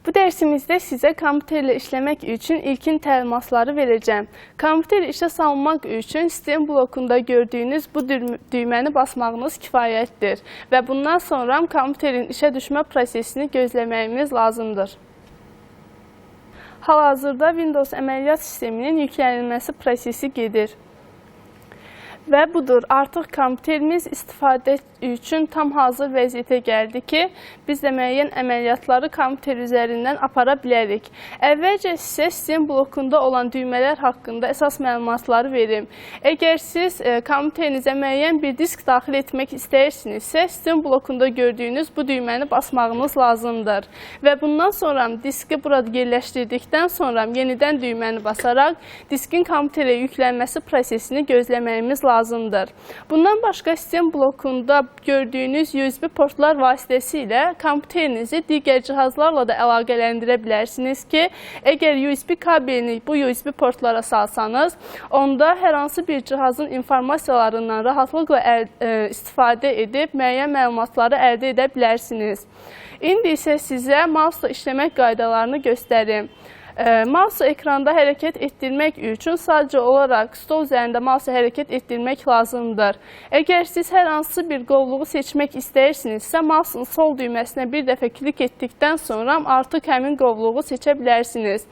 Bu dersimizdə sizə kompüterlə işləmək üçün ilkin təlimatları verəcəm. Kompüteri işə salmaq üçün sistem blokunda gördüyünüz bu düyməni basmağınız kifayətdir və bundan sonra kompüterin işə düşmə prosesini gözləməyimiz lazımdır. Hal-hazırda Windows əməliyyat sisteminin yüklənilməsi prosesi gedir. Və budur, artıq kompüterimiz istifadə üçün tam hazır vəziyyətə gəldi ki, biz də müəyyən əməliyyatları kompüter üzərindən apara bilərik. Əvvəlcə sizə sistem blokunda olan düymələr haqqında əsas məlumatları verim. Əgər siz kompüterinizə müəyyən bir disk daxil etmək istəyirsinizsə, sistem blokunda gördüyünüz bu düyməni basmağınız lazımdır. Və bundan sonra diski burada yerləşdirdikdən sonra yenidən düyməni basaraq diskin kompüterə yüklənməsi prosesini gözləməyimiz lazımdır. Bundan başqa sistem blokunda gördüyünüz USB portlar vasitəsilə kompüterinizi digər cihazlarla da əlaqələndirə bilərsiniz ki, əgər USB kabelini bu USB portlara salsanız, onda hər hansı bir cihazın informasiyalarından rahatlıqla istifadə edib müəyyən məlumatları əldə edə bilərsiniz. İndi isə sizə mouse-la işləmək qaydalarını göstərim. Mouse ekranda hərəkət etdirmək üçün sadəcə olaraq stol üzərində mouse hərəkət etdirmək lazımdır. Əgər siz hər hansı bir qovluğu seçmək istəyirsinizsə, mouse'un sol düyməsinə bir dəfə klik etdikdən sonra artıq həmin qovluğu seçə bilərsiniz.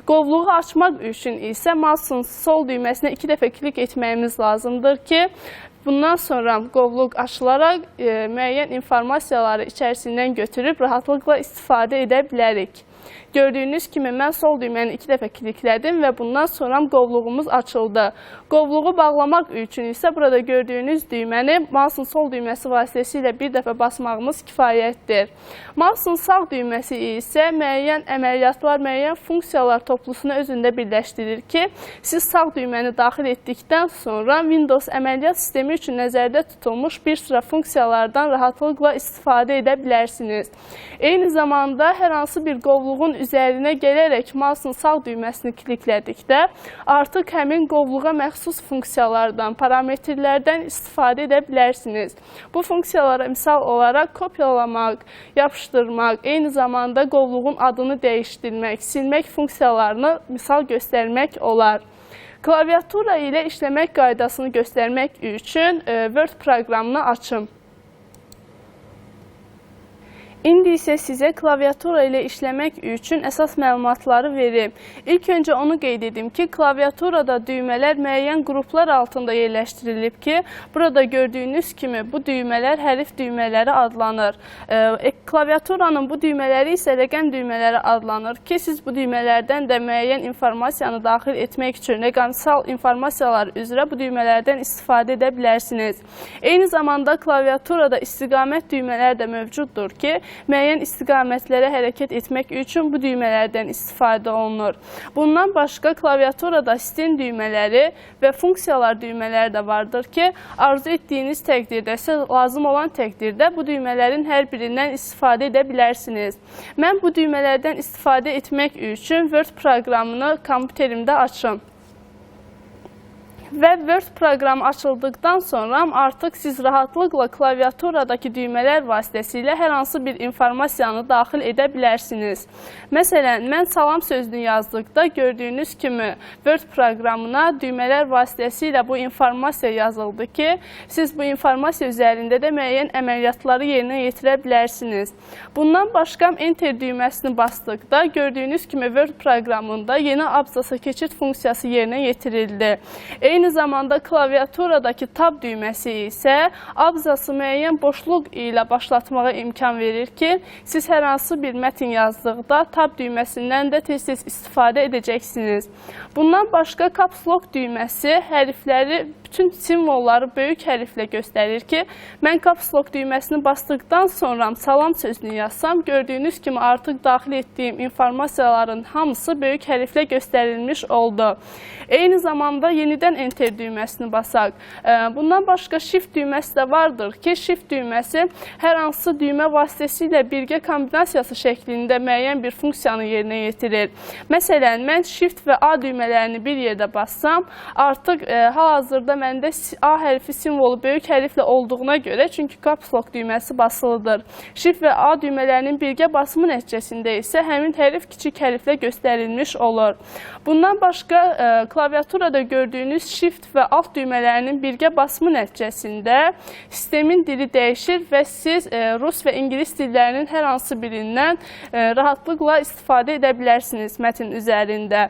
Qovluğu açmaq üçün isə mouse'un sol düyməsinə 2 dəfə klik etməyimiz lazımdır ki, bundan sonra qovluq açılaraq müəyyən informasiyaları içərisindən götürüb rahatlıqla istifadə edə bilərik. Gördüyünüz kimi mən sol düyməni 2 dəfə kliklədim və bundan sonra qovluğumuz açıldı. Qovluğu bağlamaq üçün isə burada gördüyünüz düyməni mouse'un sol düyməsi vasitəsilə bir dəfə basmağımız kifayətdir. Mouse'un sağ düyməsi isə müəyyən əməliyyatlar, müəyyən funksiyalar toplusunu özündə birləşdirir ki, siz sağ düyməni daxil etdikdən sonra Windows əməliyyat sistemi üçün nəzərdə tutulmuş bir sıra funksiyalardan rahatlıqla istifadə edə bilərsiniz. Eyni zamanda hər hansı bir qovluğun üzərinə gələrək mouse'un sağ düyməsini kliklədikdə artıq həmin qovluğa məxsus funksiyalardan, parametrlərdən istifadə edə bilərsiniz. Bu funksiyalara misal olaraq kopyalamaq, yapışdırmaq, eyni zamanda qovluğun adını dəyişdirmək, silmək funksiyalarını misal göstərmək olar. Klaviatura ilə işləmək qaydasını göstərmək üçün Word proqramını açım. İndi isə sizə klaviatura ilə işləmək üçün əsas məlumatları verim. İlk öncə onu qeyd edim ki, klaviaturada düymələr müəyyən qruplar altında yerləşdirilib ki, burada gördüyünüz kimi bu düymələr hərf düymələri adlanır. Klaviaturanın bu düymələri isə rəqəm düymələri adlanır ki, siz bu düymələrdən də müəyyən informasiyanı daxil etmək üçün rəqəmsal informasiyalar üzrə bu düymələrdən istifadə edə bilərsiniz. Eyni zamanda klaviaturada istiqamət düymələri də mövcuddur ki, müəyyən istiqamətlərə hərəkət etmək üçün bu düymələrdən istifadə olunur. Bundan başqa klaviaturada sistem düymələri və funksiyalar düymələri də vardır ki, arzu etdiyiniz təqdirdə, sizə lazım olan təqdirdə bu düymələrin hər birindən istifadə edə bilərsiniz. Mən bu düymələrdən istifadə etmək üçün Word proqramını kompüterimdə açım. Və Word proqramı açıldıqdan sonra artıq siz rahatlıqla klaviaturadakı düymələr vasitəsilə hər hansı bir informasiyanı daxil edə bilərsiniz. Məsələn, mən salam sözünü yazdıqda gördüyünüz kimi Word proqramına düymələr vasitəsilə bu informasiya yazıldı ki, siz bu informasiya üzərində də müəyyən əməliyyatları yerinə yetirə bilərsiniz. Bundan başqa Enter düyməsini basdıqda gördüyünüz kimi Word proqramında yeni abzasa keçid funksiyası yerinə yetirildi. Eyni zamanda klaviaturadakı Tab düyməsi isə abzası müəyyən boşluq ilə başlatmağa imkan verir ki, siz hər hansı bir mətin yazdıqda Tab düyməsindən də tez-tez istifadə edəcəksiniz. Bundan başqa Caps Lock düyməsi hərfləri, bütün simvolları böyük hərflə göstərir ki, mən Caps Lock düyməsini basdıqdan sonra salam sözünü yazsam, gördüyünüz kimi artıq daxil etdiyim informasiyaların hamısı böyük hərflə göstərilmiş oldu. Eyni zamanda yenidən Enter düyməsini basaq. Bundan başqa Shift düyməsi də vardır ki, Shift düyməsi hər hansı düymə vasitəsilə birgə kombinasiyası şəklində müəyyən bir funksiyanı yerinə yetirir. Məsələn, mən Shift və A düymələrini bir yerdə bassam, artıq hal-hazırda məndə A hərfi simvolu böyük hərflə olduğuna görə, çünki caps lock düyməsi basılıdır. Shift və A düymələrinin birgə basımı nəticəsində isə həmin hərf kiçik hərflə göstərilmiş olur. Bundan başqa klaviaturada gördüyünüz Shift və Alt düymələrinin birgə basımı nəticəsində sistemin dili dəyişir və siz rus və ingilis dillərinin hər hansı birindən rahatlıqla istifadə edə bilərsiniz mətn üzərində.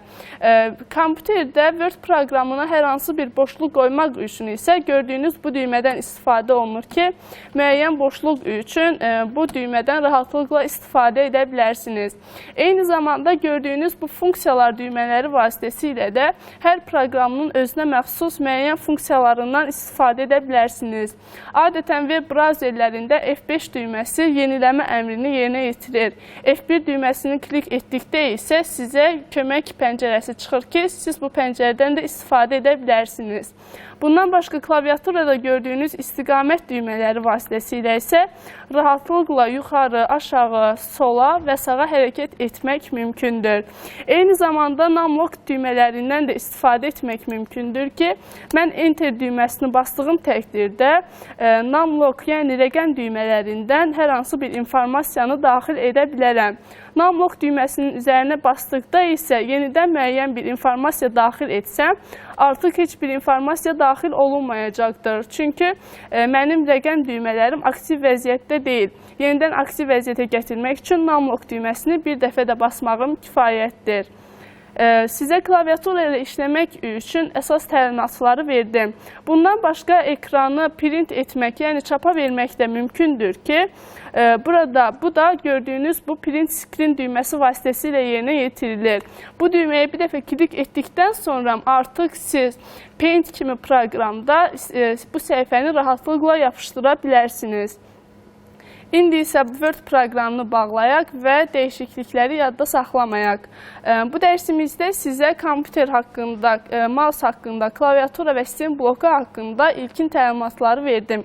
Kompüterdə Word proqramına hər hansı bir boşluq qoymaq üçün isə gördüyünüz bu düymədən istifadə olunur ki, müəyyən boşluq üçün bu düymədən rahatlıqla istifadə edə bilərsiniz. Eyni zamanda gördüyünüz bu funksiyalar düymələri vasitəsilə də hər proqramın özünə məxsus müəyyən funksiyalarından istifadə edə bilərsiniz. Adətən web brauzerlərində F5 düyməsi yeniləmə əmrini yerinə yetirir. F1 düyməsini klik etdikdə isə sizə kömək pəncərəsi çıxır ki, siz bu pəncərədən də istifadə edə bilərsiniz. Bundan başqa klaviaturada gördüyünüz istiqamət düymələri vasitəsilə isə rahatlıqla yuxarı, aşağı, sola və sağa hərəkət etmək mümkündür. Eyni zamanda numlock düymələrindən də istifadə etmək mümkündür ki, mən Enter düyməsini bastığım təqdirdə numlock, yəni rəqəm düymələrindən hər hansı bir informasiyanı daxil edə bilərəm. Numlock düyməsinin üzərinə basdıqda isə yenidən müəyyən bir informasiya daxil etsəm, artıq heç bir informasiya daxil olunmayacaqdır. Çünki mənim rəqəm düymələrim aktiv vəziyyətdə deyil. Yenidən aktiv vəziyyətə gətirmək üçün numlock düyməsini bir dəfə də basmağım kifayətdir. Sizə klaviatura ilə işləmək üçün əsas təlimatları verdim. Bundan başqa ekranı print etmək, yəni çapa vermək də mümkündür ki, bu da gördüyünüz bu print screen düyməsi vasitəsilə yerinə yetirilir. Bu düyməyə bir dəfə klik etdikdən sonra artıq siz Paint kimi proqramda bu səhifəni rahatlıqla yapışdıra bilərsiniz. İndi isə Word proqramını bağlayaq və dəyişiklikləri yadda saxlamayaq. Bu dərsimizdə sizə kompüter haqqında, mouse haqqında, klaviatura və sistem bloku haqqında ilkin təlimatları verdim.